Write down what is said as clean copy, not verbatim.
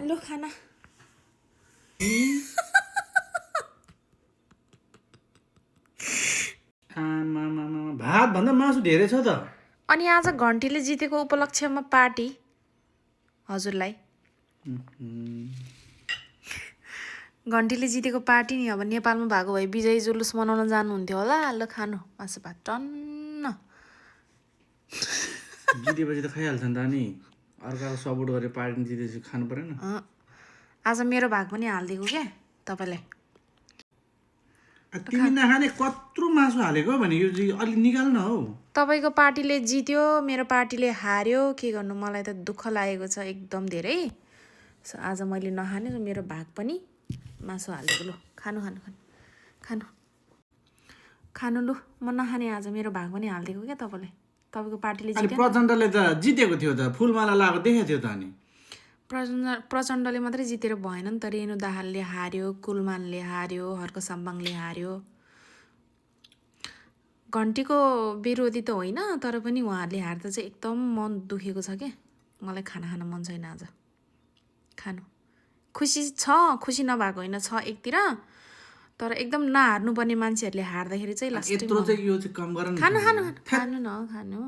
लु खाना भात भन्दा मासु धेरै छ त। अनि आज घन्टीले जितेको उपलक्ष्यमा पार्टी हजुरलाई घन्टीले जितेको पार्टी नि अब नेपालमा भएको भए विजय जुलुस मनाउन जानुहुन्थ्यो होला ल खानु मासु भात टन्न जितेपछि त खाइहाल्छ नि त अनि अर्काको सपोर्ट गरेर पार्टी जितेपछि खानु परेन। आज मेरो भाग पनि हालिदिएको क्या तपाईँलाई तिमी नखाने कत्रो मासु हालेको भने यो अलिक निकाल्न हौ। तपाईँको पार्टीले जित्यो मेरो पार्टीले हार्यो के गर्नु मलाई त दुःख लागेको छ एकदम धेरै आज मैले नखाने मेरो भाग पनि मासु हालेको लु खानु खानु खानु खानु खानु लु म नखाने आज मेरो भाग पनि हालिदिएको क्या तपाईँलाई तपाईँको पार्टीले अनि प्रचण्डले त जितेको थियो त फुलमाला लगाएको देखेको थियो त अनि प्रचण्डले मात्रै जितेर भएन नि त रेणु दाहालले हार्यो कुलमानले हार्यो हर्क साम्बाङले हार्यो घन्टीको विरोधी त होइन तर पनि उहाँहरूले हार्दा चाहिँ एकदम मन दुखेको छ क्या मलाई खाना खान मन छैन आज खानु खुसी छ खुसी नभएको होइन छ एकतिर तर एकदम नहार्नुपर्ने मान्छेहरूले हार्दाखेरि चाहिँ लास्ट यत्रो चाहिँ यो चाहिँ कम गर न। खानु खानु खानु खानु न खानु